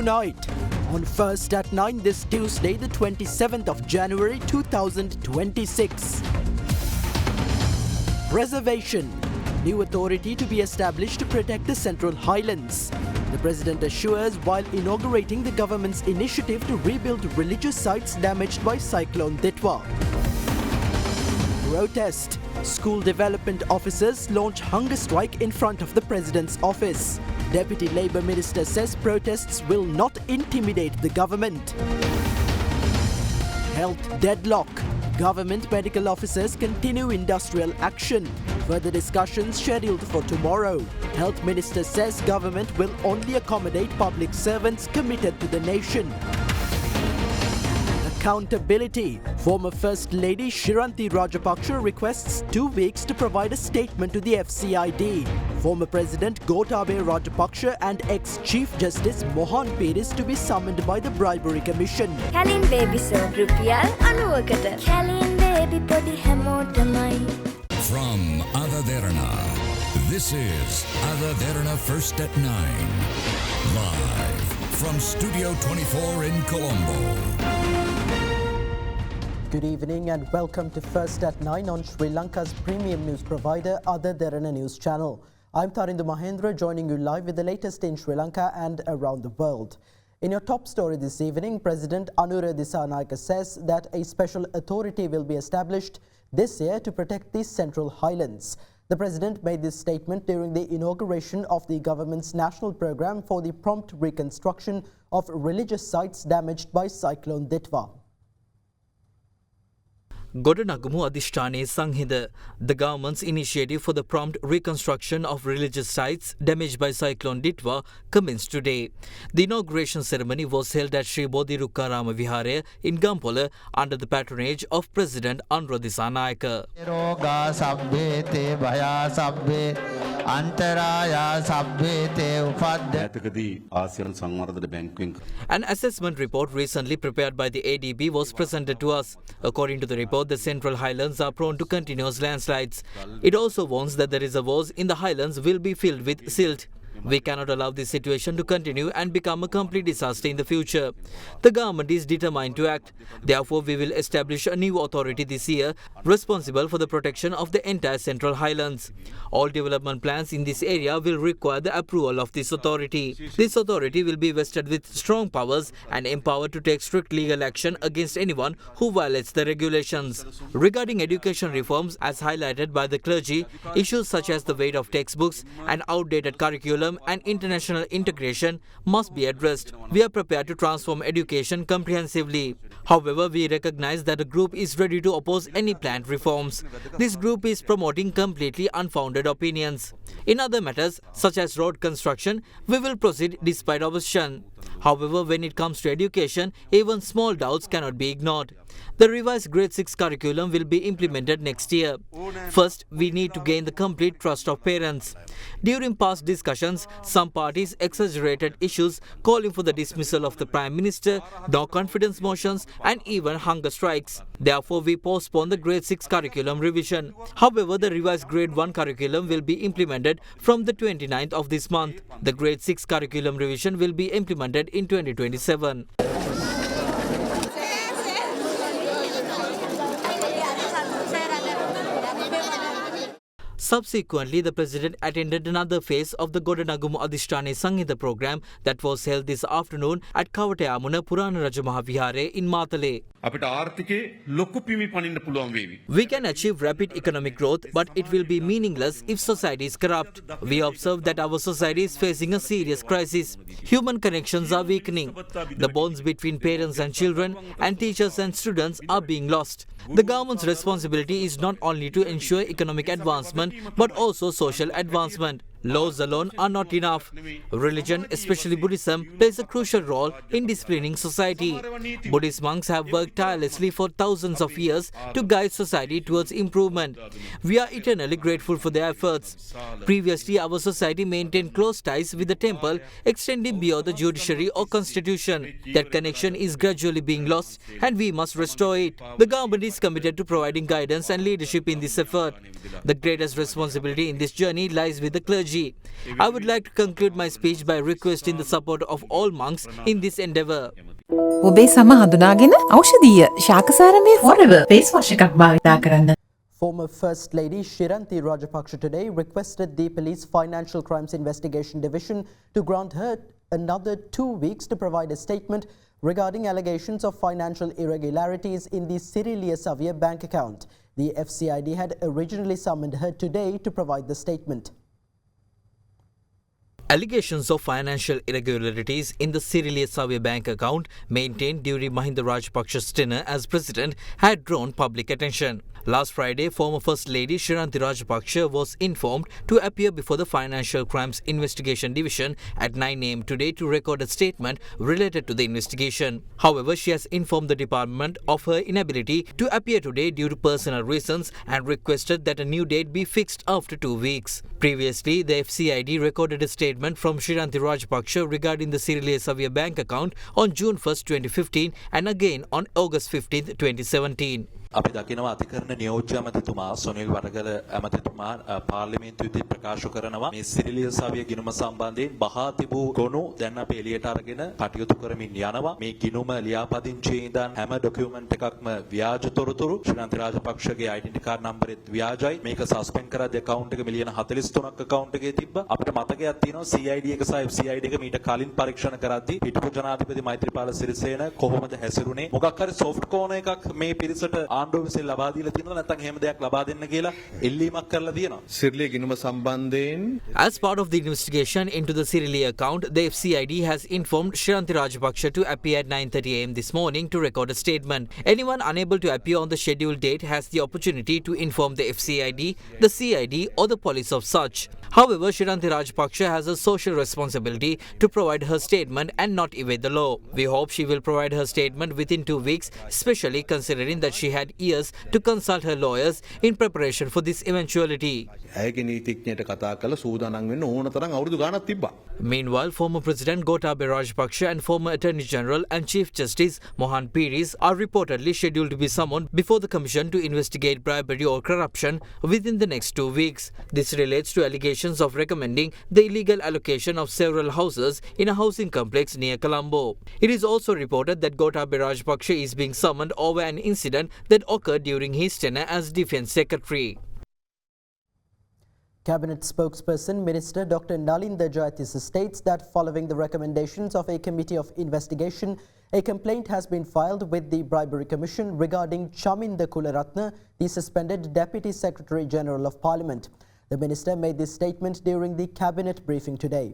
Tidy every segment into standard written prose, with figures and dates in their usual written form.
tonight on First at 9 this Tuesday, the 27th of January 2026. Reservation. New authority to be established to protect the Central Highlands. The President assures while inaugurating the government's initiative to rebuild religious sites damaged by Cyclone Ditwa. Protest. School development officers launch hunger strike in front of the President's office. Deputy Labour Minister says protests will not intimidate the government. Health deadlock. Government medical officers continue industrial action. Further discussions scheduled for tomorrow. Health Minister says government will only accommodate public servants committed to the nation. Accountability. Former First Lady Shiranti Rajapaksa requests 2 weeks to provide a statement to the FCID. Former President Gotabaya Rajapaksa and ex-Chief Justice Mohan Piris to be summoned by the Bribery Commission. Kalin baby sir rupiyal 90කට. Kalin baby podi හැමෝටමයි. From Derana, this is Derana First at 9. Live from Studio 24 in Colombo. Good evening and welcome to First at 9 on Sri Lanka's premium news provider, Derana News Channel. I'm Tarindu Mahendra joining you live with the latest in Sri Lanka and around the world. In your top story this evening, President Anura Dissanayake says that a special authority will be established this year to protect the Central Highlands. The President made this statement during the inauguration of the government's national program for the prompt reconstruction of religious sites damaged by Cyclone Ditwa. ගොඩනගමු අධිෂ්ඨානයේ සංහිඳ. The government's initiative for the prompt reconstruction of religious sites damaged by Cyclone Ditwa commenced today. The inauguration ceremony was held at Sri Bodhirukkarama Vihara in Gampola under the patronage of President Anura Dissanayake. An assessment report recently prepared by the ADB was presented to us. According to the report, the Central Highlands are prone to continuous landslides. It also warns that the reservoirs in the highlands will be filled with silt. We cannot allow this situation to continue and become a complete disaster in the future. The government is determined to act. Therefore, we will establish a new authority this year responsible for the protection of the entire Central Highlands. All development plans in this area will require the approval of this authority. This authority will be vested with strong powers and empowered to take strict legal action against anyone who violates the regulations. Regarding education reforms, as highlighted by the clergy, issues such as the weight of textbooks and outdated curriculum and international integration must be addressed. We are prepared to transform education comprehensively. However, we recognize that the group is ready to oppose any planned reforms. This group is promoting completely unfounded opinions. In other matters, such as road construction, we will proceed despite opposition. However, when it comes to education, even small doubts cannot be ignored. The revised Grade 6 curriculum will be implemented next year. First, we need to gain the complete trust of parents. During past discussions, some parties exaggerated issues calling for the dismissal of the Prime Minister, no confidence motions and even hunger strikes. Therefore, we postpone the Grade 6 curriculum revision. However, the revised Grade 1 curriculum will be implemented from the 29th of this month. The Grade 6 curriculum revision will be implemented in 2027. Subsequently, the President attended another phase of the Godanagamu Adhisthane Sanghita program that was held this afternoon at Kawatayamuna Purana Rajamaha Vihare in Matale. We can achieve rapid economic growth, but it will be meaningless if society is corrupt. We observe that our society is facing a serious crisis. Human connections are weakening. The bonds between parents and children and teachers and students are being lost. The government's responsibility is not only to ensure economic advancement, but also social advancement. Laws alone are not enough. Religion, especially Buddhism, plays a crucial role in disciplining society. Buddhist monks have worked tirelessly for thousands of years to guide society towards improvement. We are eternally grateful for their efforts. Previously, our society maintained close ties with the temple, extending beyond the judiciary or constitution. That connection is gradually being lost, and we must restore it. The government is committed to providing guidance and leadership in this effort. The greatest responsibility in this journey lies with the clergy. liturgy. I would like to conclude my speech by requesting the support of all monks in this endeavour. ඔබේ සම හඳුනාගෙන ඖෂධීය ශාකසාරමය forever face wash එකක් භාවිතා කරන්න. Former First Lady Shiranti Rajapaksa today requested the Police Financial Crimes Investigation Division to grant her another 2 weeks to provide a statement regarding allegations of financial irregularities in the Cyrilia Savia bank account. The FCID had originally summoned her today to provide the statement. Allegations of financial irregularities in the Cyrilia Savia bank account maintained during Mahinda Rajapaksa's tenure as president had drawn public attention. Last Friday, former First Lady Shiranti Rajapaksa was informed to appear before the Financial Crimes Investigation Division at 9 am today to record a statement related to the investigation. However, she has informed the department of her inability to appear today due to personal reasons and requested that a new date be fixed after 2 weeks. Previously, the FCID recorded a statement from Shiranti Rajapaksa regarding the Cyrilia Savia bank account on June 1st, 2015 and again on August 15th, 2017. අපි දකිනවා අධිකරණ නියෝජ්‍ය ඇමතිතුමා සොනිල් වරගල ඇමතිතුමා පාර්ලිමේන්තුවේදී ප්‍රකාශ කරනවා මේ සිරිලිය සවිය ගිණුම සම්බන්ධයෙන් බහා තිබූ ගොනු දැන් අපි එළියට අරගෙන කටයුතු කරමින් යනවා මේ ගිණුම ලියාපදිංචියේ ඉඳන් හැම ඩොකියුමන්ට් එකක්ම ව්‍යාජ තොරතුරු ශ්‍රීලංක රාජපක්ෂගේ ඩෙන්ටිටි කාඩ් නම්බරෙත් ව්‍යාජයි මේක සස්පෙන්ඩ් කරද්දී account එක මිලියන 43ක් account එකේ තිබ්බා අපිට මතකයක් තියෙනවා CID එක සහ FCID එක මීට කලින් පරීක්ෂණ කරද්දී හිටපු ජනාධිපති මෛත්‍රීපාල සිරිසේන කොහොමද හැසිරුනේ මොකක් හරි soft corner එකක් මේ පිරිසට ආණ්ඩුව විසින් ලබා දීලා තියෙනවා නැත්නම් එහෙම දෙයක් ලබා දෙන්න කියලා ඉල්ලීමක් කරලා තියෙනවා සිරිලිය ගිණුම සම්බන්ධයෙන්. As part of the investigation into the Cyrilia account, the FCID has informed Shiranti Rajapaksa to appear at 9:30 am this morning to record a statement. Anyone unable to appear on the scheduled date has the opportunity to inform the FCID, the CID or the police of such. However, Shiranti Rajapaksa has a social responsibility to provide her statement and not evade the law. We hope she will provide her statement within 2 weeks, especially considering that she had years to consult her lawyers in preparation for this eventuality. ඇයගේ නීතිඥයට කතා කරලා සූදානම් වෙන්න ඕන තරම් අවුරුදු ගාණක් තිබ්බා. Meanwhile, former President Gotabaya Rajapaksa and former Attorney General and Chief Justice Mohan Piris are reportedly scheduled to be summoned before the Commission to investigate bribery or corruption within the next 2 weeks. This relates to allegations of recommending the illegal allocation of several houses in a housing complex near Colombo. It is also reported that Gotabaya Rajapaksa is being summoned over an incident that occurred during his tenure as Defence Secretary. Cabinet spokesperson Minister Dr. Nalinda Jayatissa states that following the recommendations of a committee of investigation, a complaint has been filed with the Bribery Commission regarding Chaminda Kularatne, the suspended Deputy Secretary General of Parliament. The minister made this statement during the cabinet briefing today.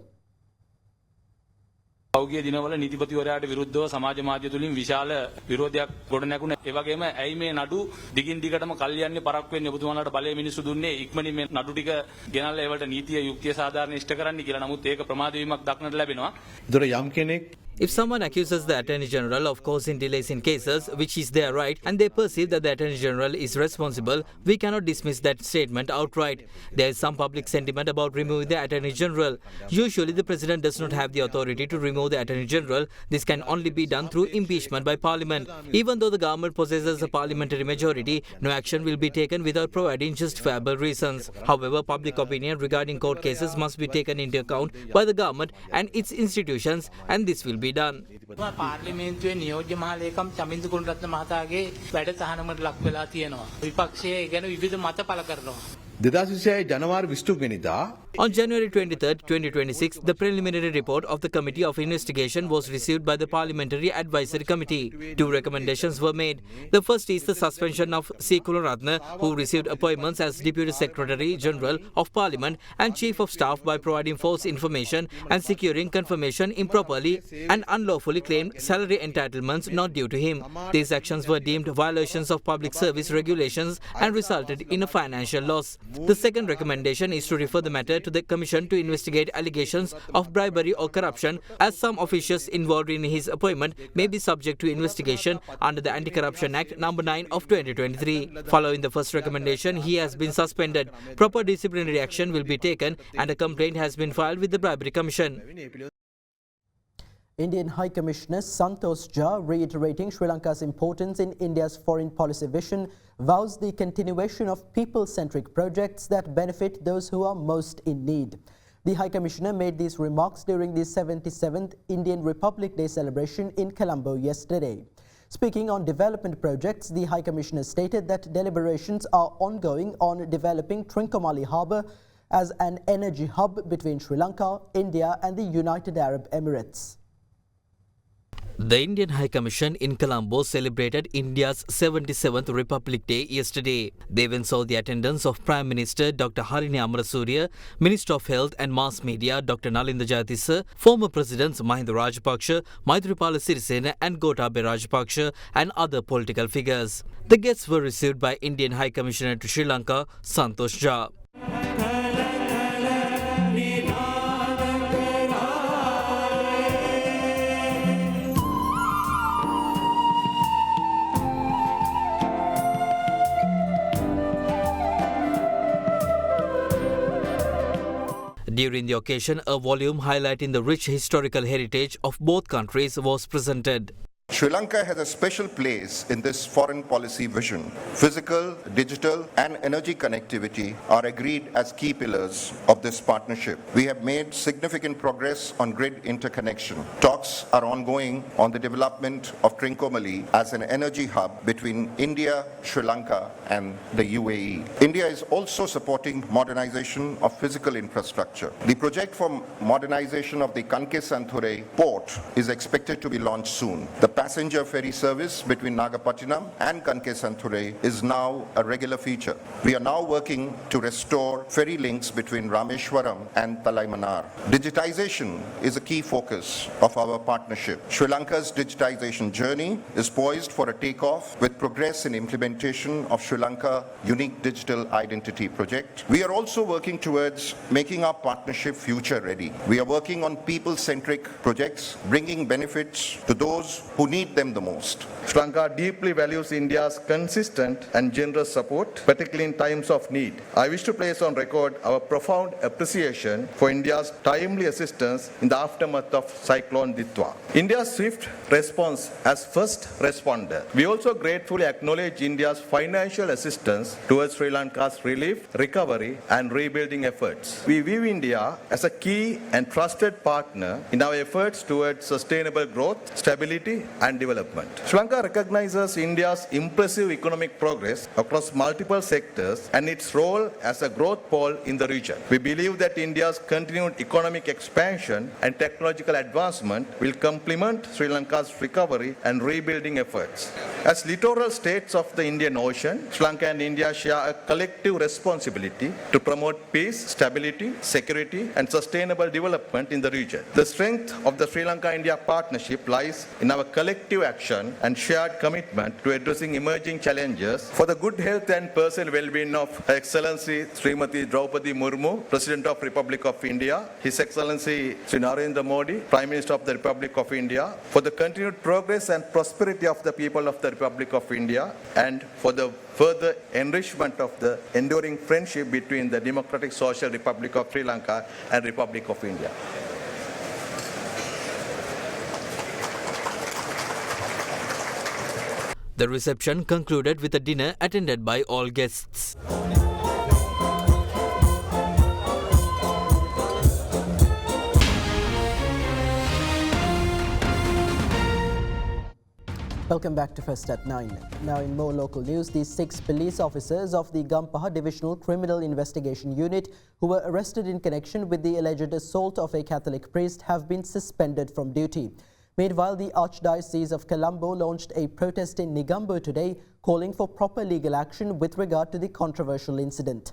පෞගිය දිනවල නීතිපතිවරයාට විරුද්ධව සමාජ මාධ්‍ය තුලින් විශාල විරෝධයක් ගොඩනැගුණා. ඒ වගේම ඇයි මේ නඩු දිගින් දිගටම කල් යන්නේ පරක් වෙන්නේ ඔබතුමාලාට බලය මිනිස්සු දුන්නේ ඉක්මනින් මේ නඩු ටික ගෙනල්ලා ඒවට නීතිය යුක්තිය සාධාරණ ඉෂ්ට කරන්න කියලා. නමුත් ඒක ප්‍රමාද වීමක් දක්නට ලැබෙනවා. ඒතර යම් කෙනෙක් If someone accuses the Attorney General of causing delays in cases, which is their right, and they perceive that the Attorney General is responsible, we cannot dismiss that statement outright. There is some public sentiment about removing the Attorney General. Usually, the President does not have the authority to remove the Attorney General. This can only be done through impeachment by Parliament. Even though the government possesses a parliamentary majority, no action will be taken without providing justifiable reasons. However, public opinion regarding court cases must be taken into account by the government and its institutions, and this will be done. පාර්ලිමේන්තුවේ නියෝජ්‍ය මහලේකම් චමින්ද කුලරත්න මහතාගේ වැඩ තහනමට ලක් වෙලා තියෙනවා. විපක්ෂයේ ඒ ගැන විවිධ මත පළ කරනවා. 2026 ජනවාරි 20 වෙනිදා On January 23, 2026, the preliminary report of the Committee of Investigation was received by the Parliamentary Advisory Committee. 2 recommendations were made. The first is the suspension of C. Kularatne, who received appointments as Deputy Secretary General of Parliament and Chief of Staff by providing false information and securing confirmation improperly and unlawfully claimed salary entitlements not due to him. These actions were deemed violations of public service regulations and resulted in a financial loss. The second recommendation is to refer the matter to the Commission to investigate allegations of bribery or corruption, as some officials involved in his appointment may be subject to investigation under the Anti-Corruption Act No. 9 of 2023. Following the first recommendation, he has been suspended. Proper disciplinary action will be taken and a complaint has been filed with the Bribery Commission. Indian High Commissioner Santosh Jha, reiterating Sri Lanka's importance in India's foreign policy vision, vows the continuation of people-centric projects that benefit those who are most in need. The High Commissioner made these remarks during the 77th Indian Republic Day celebration in Colombo yesterday. Speaking on development projects, the High Commissioner stated that deliberations are ongoing on developing Trincomalee Harbour as an energy hub between Sri Lanka, India and the United Arab Emirates. The Indian High Commission in Colombo celebrated India's 77th Republic Day yesterday. They even saw the attendance of Prime Minister Dr. Harini Amarasuriya, Minister of Health and Mass Media Dr. Nalinda Jayatissa, former Presidents Mahinda Rajapaksa, Maithripala Sirisena and Gotabaya Rajapaksa and other political figures. The guests were received by Indian High Commissioner to Sri Lanka, Santosh Jha. During the occasion, a volume highlighting the rich historical heritage of both countries was presented. Sri Lanka has a special place in this foreign policy vision. Physical, digital and energy connectivity are agreed as key pillars of this partnership. We have made significant progress on grid interconnection. Talks are ongoing on the development of Trincomalee as an energy hub between India, Sri Lanka and the UAE. India is also supporting modernization of physical infrastructure. The project for modernization of the Kanke Santhure port is expected to be launched soon. The passenger ferry service between Nagapattinam and Kanke Santhure is now a regular feature. We are now working to restore ferry links between Rameshwaram and Talaimanar. Digitization is a key focus of our partnership. Sri Lanka's digitization journey is poised for a takeoff with progress in implementation of Sri Lanka Unique Digital Identity Project. We are also working towards making our partnership future ready. We are working on people-centric projects, bringing benefits to those who need them the most. Sri Lanka deeply values India's consistent and generous support, particularly in times of need. I wish to place on record our profound appreciation for India's timely assistance in the aftermath of Cyclone Ditwa. India's swift response as first responder. We also gratefully acknowledge India's financial assistance towards Sri Lanka's relief, recovery and rebuilding efforts. We view India as a key and trusted partner in our efforts towards sustainable growth, stability and development. Sri Lanka recognizes India's impressive economic progress across multiple sectors and its role as a growth pole in the region. We believe that India's continued economic expansion and technological advancement will complement Sri Lanka's recovery and rebuilding efforts. As littoral states of the Indian Ocean, Sri Lanka and India share a collective responsibility to promote peace, stability, security and sustainable development in the region. The strength of the Sri Lanka-India partnership lies in our collective action and shared commitment to addressing emerging challenges for the good health and personal well-being of Her Excellency Srimati Draupadi Murmu, President of Republic of India, His Excellency Sri Narendra Modi, Prime Minister of the Republic of India, for the continued progress and prosperity of the people of the Republic of India, and for the further enrichment of the enduring friendship between the Democratic Social Republic of Sri Lanka and Republic of India. The reception concluded with a dinner attended by all guests. Welcome back to First at 9. Now in more local news, the 6 police officers of the Gampaha Divisional Criminal Investigation Unit who were arrested in connection with the alleged assault of a Catholic priest have been suspended from duty. Meanwhile, the Archdiocese of Colombo launched a protest in Negombo today calling for proper legal action with regard to the controversial incident.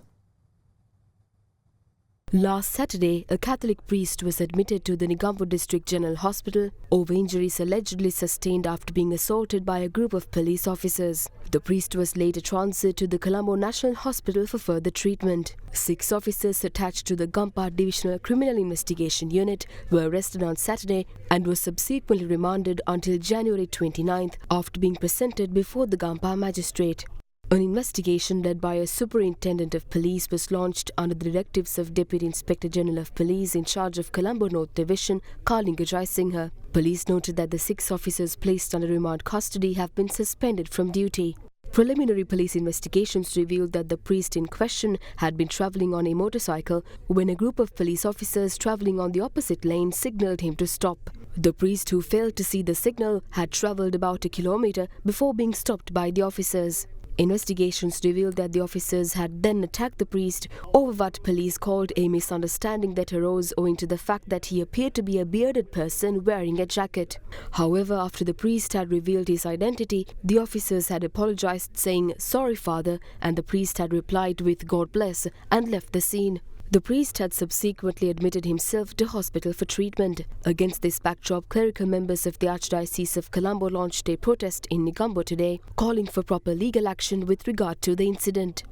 Last Saturday, a Catholic priest was admitted to the Negombo District General Hospital over injuries allegedly sustained after being assaulted by a group of police officers. The priest was later transferred to the Colombo National Hospital for further treatment. 6 officers attached to the Gampaha Divisional Criminal Investigation Unit were arrested on Saturday and were subsequently remanded until January 29th after being presented before the Gampaha magistrate. An investigation led by a superintendent of police was launched under the directives of Deputy Inspector General of Police in charge of Colombo North Division, Kalinga Jaisinghe. Police noted that the 6 officers placed under remand custody have been suspended from duty. Preliminary police investigations revealed that the priest in question had been travelling on a motorcycle when a group of police officers travelling on the opposite lane signalled him to stop. The priest, who failed to see the signal, had travelled about a kilometre before being stopped by the officers. Investigations revealed that the officers had then attacked the priest over what police called a misunderstanding that arose owing to the fact that he appeared to be a bearded person wearing a jacket. However, after the priest had revealed his identity, the officers had apologized, saying, "Sorry, Father," and the priest had replied with "God bless," and left the scene. The priest had subsequently admitted himself to hospital for treatment. Against this backdrop, clerical members of the Archdiocese of Colombo launched a protest in Negombo today, calling for proper legal action with regard to the incident.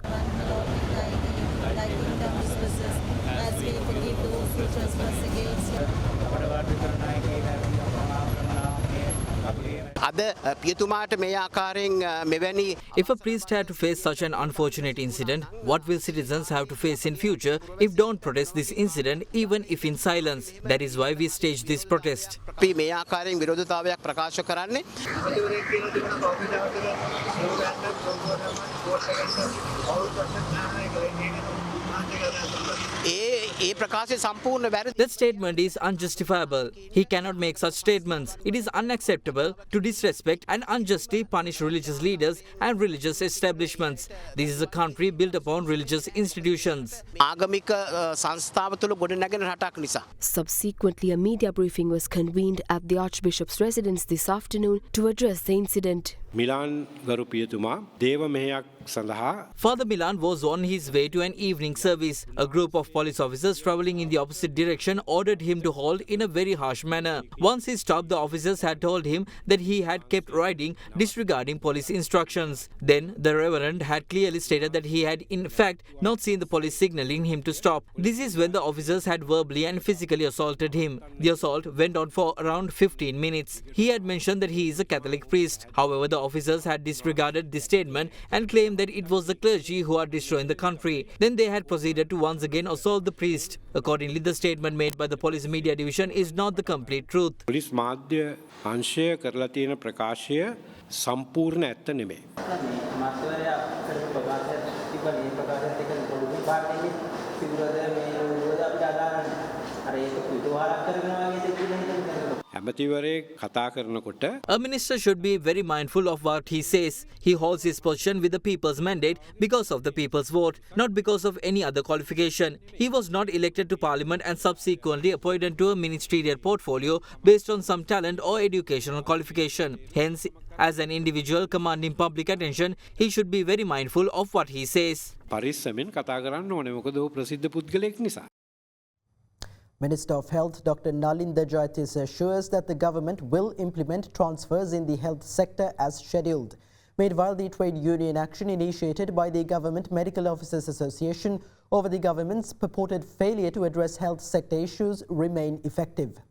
If a priest had to face such an unfortunate incident, what will citizens have to face in future if don't protest this incident, even if in silence? That is why we staged this protest. That statement is unjustifiable. He cannot make such statements. It is unacceptable to disrespect and unjustly punish religious leaders and religious establishments. This is a country built upon religious institutions. Subsequently, a media briefing was convened at the Archbishop's residence this afternoon to address the incident. Father Milan was on his way to an evening service. A group of police officers travelling in the opposite direction ordered him to halt in a very harsh manner. Once he stopped, the officers had told him that he had kept riding, disregarding police instructions. Then the Reverend had clearly stated that he had in fact not seen the police signalling him to stop. This is when the officers had verbally and physically assaulted him. The assault went on for around 15 minutes. He had mentioned that he is a Catholic priest. However, the officers had disregarded this statement and claimed that it was the clergy who are destroying the country. Then they had proceeded to once again assault the priest. Accordingly, the statement made by the police media division is not the complete truth. Police මාධ්‍ය අංශය කරලා තියෙන ප්‍රකාශය සම්පූර්ණ ඇත්ත නෙමෙයි. මාත්‍යවරයා කරපු ප්‍රකාශයක් තිබ්බා මේ ප්‍රකාශයත් එක්ක පොඩි පාඩේ සිදුරද මේ විරෝධ අපිට අදාළ අර ඒක පිටුවහලක් කරනවා වගේ දෙයක් හිතන්නේ. A minister should be very mindful of what he says. He holds his position with the people's mandate because of the people's vote, not because of any other qualification. He was not elected to parliament and subsequently appointed to a ministerial portfolio based on some talent or educational qualification. Hence, as an individual commanding public attention, he should be very mindful of what he says. Minister of Health Dr. Nalinda Jaytis assures that the government will implement transfers in the health sector as scheduled. Meanwhile, the trade union action initiated by the Government Medical Officers Association over the government's purported failure to address health sector issues remain effective.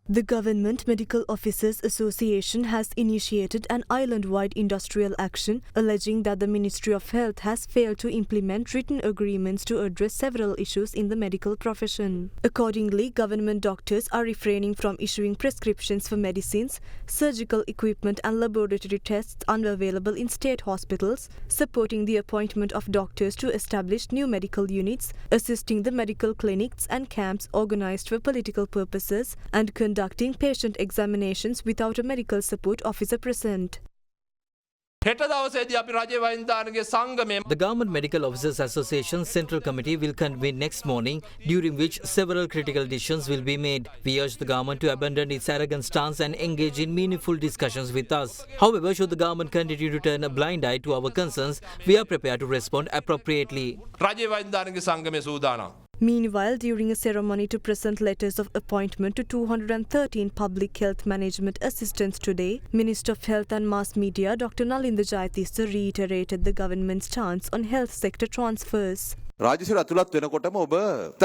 The Government Medical Officers Association has initiated an island-wide industrial action alleging that the Ministry of Health has failed to implement written agreements to address several issues in the medical profession. Accordingly, government doctors are refraining from issuing prescriptions for medicines, surgical equipment and laboratory tests unavailable in state hospitals, supporting the appointment of doctors to establish new medical units, assisting the medical clinics and camps organized for political purposes, and conducting patient examinations without a medical support officer present. The Government Medical Officers Association Central Committee will convene next morning, during which several critical decisions will be made. We urge the government to abandon its arrogant stance and engage in meaningful discussions with us. However, should the government continue to turn a blind eye to our concerns, we are prepared to respond appropriately. Meanwhile, during a ceremony to present letters of appointment to 213 public health management assistants today, Minister of Health and Mass Media Dr. Nalinda Jaytis reiterated the government's stance on health sector transfers. රාජ්‍යසේවයට ඇතුළත් වෙනකොටම ඔබ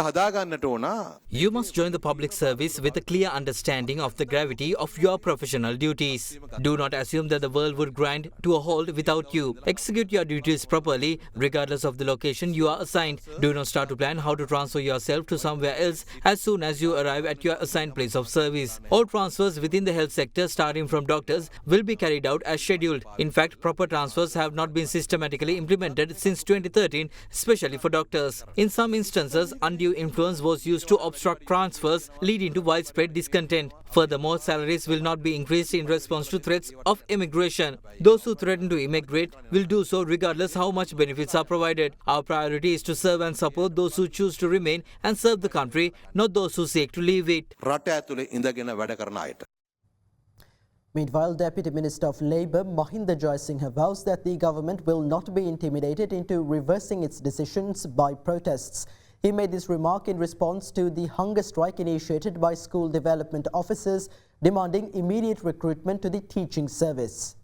හදා ගන්නට ඕන. You must join the public service with a clear understanding of the gravity of your professional duties. Do not assume that the world would grind to a halt without you. Execute your duties properly, regardless of the location you are assigned. Do not start to plan how to transfer yourself to somewhere else as soon as you arrive at your assigned place of service. All transfers within the health sector, starting from doctors, will be carried out as scheduled. In fact, proper transfers have not been systematically implemented since 2013, especially for doctors. In some instances, undue influence was used to obstruct transfers, leading to widespread discontent. Furthermore, salaries will not be increased in response to threats of immigration. Those who threaten to immigrate will do so regardless how much benefits are provided. Our priority is to serve and support those who choose to remain and serve the country, not those who seek to leave it. Meanwhile, Deputy Minister of Labour Mahinda Jayasinghe vows that the government will not be intimidated into reversing its decisions by protests. He made this remark in response to the hunger strike initiated by school development officers demanding immediate recruitment to the teaching service.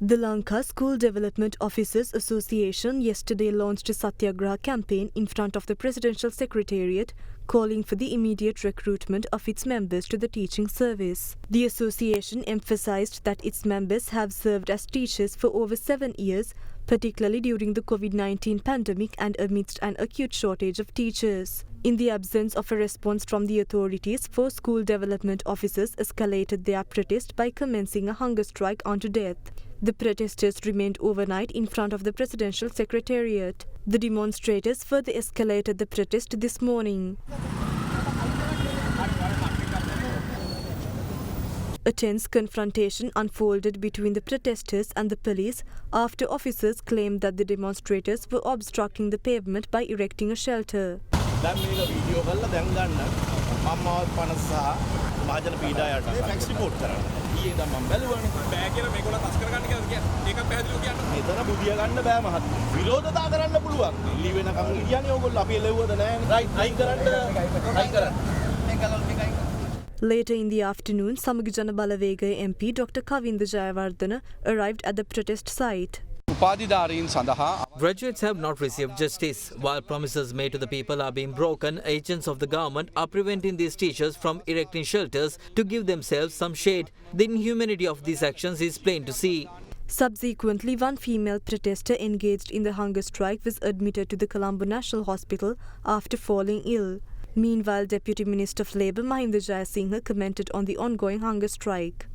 The Lanka School Development Officers Association yesterday launched a Satyagraha campaign in front of the Presidential Secretariat calling for the immediate recruitment of its members to the teaching service. The association emphasized that its members have served as teachers for over 7 years, particularly during the COVID-19 pandemic and amidst an acute shortage of teachers. In the absence of a response from the authorities, 4 school development officers escalated their protest by commencing a hunger strike unto death. The protesters remained overnight in front of the Presidential Secretariat. The demonstrators further escalated the protest this morning. A tense confrontation unfolded between the protesters and the police after officers claimed that the demonstrators were obstructing the pavement by erecting a shelter. Later in the afternoon, Samagijana Balavega MP Dr. Kavinda Jayawardena arrived at the protest site. Graduates have not received justice. While promises made to the people are being broken, agents of the government are preventing these teachers from erecting shelters to give themselves some shade. The inhumanity of these actions is plain to see. Subsequently, one female protester engaged in the hunger strike was admitted to the Colombo National Hospital after falling ill. Meanwhile, Deputy Minister of Labour Mahinda Jayasinghe commented on the ongoing hunger strike.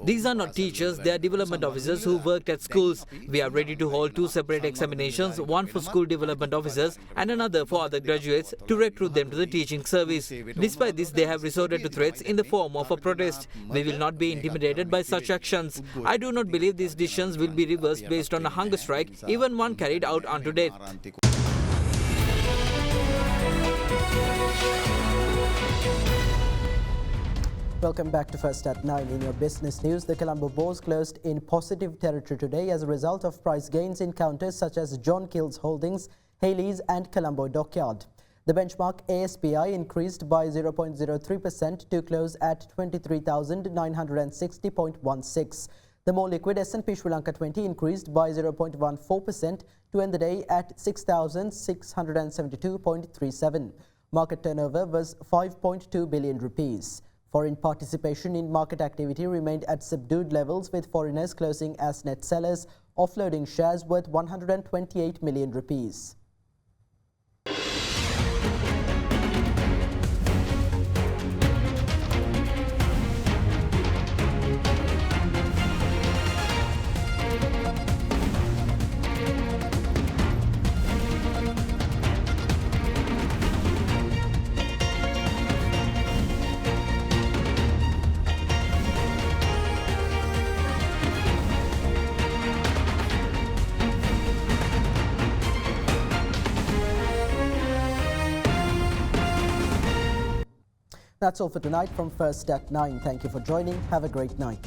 These are not teachers, they are development officers who worked at schools. We are ready to hold 2 separate examinations, one for school development officers and another for other graduates to recruit them to the teaching service. Despite this, they have resorted to threats in the form of a protest. We will not be intimidated by such actions. I do not believe these decisions will be reversed based on a hunger strike, even one carried out unto death. Welcome back to First at 9 in your business news. The Colombo Bourse closed in positive territory today as a result of price gains in counters such as John Kills Holdings, Haley's and Colombo Dockyard. The benchmark ASPI increased by 0.03% to close at 23,960.16. The more liquid S&P Sri Lanka 20 increased by 0.14% to end the day at 6,672.37. Market turnover was 5.2 billion rupees. Foreign participation in market activity remained at subdued levels, with foreigners closing as net sellers, offloading shares worth 128 million rupees. That's all for tonight from First at 9. Thank you for joining. Have a great night.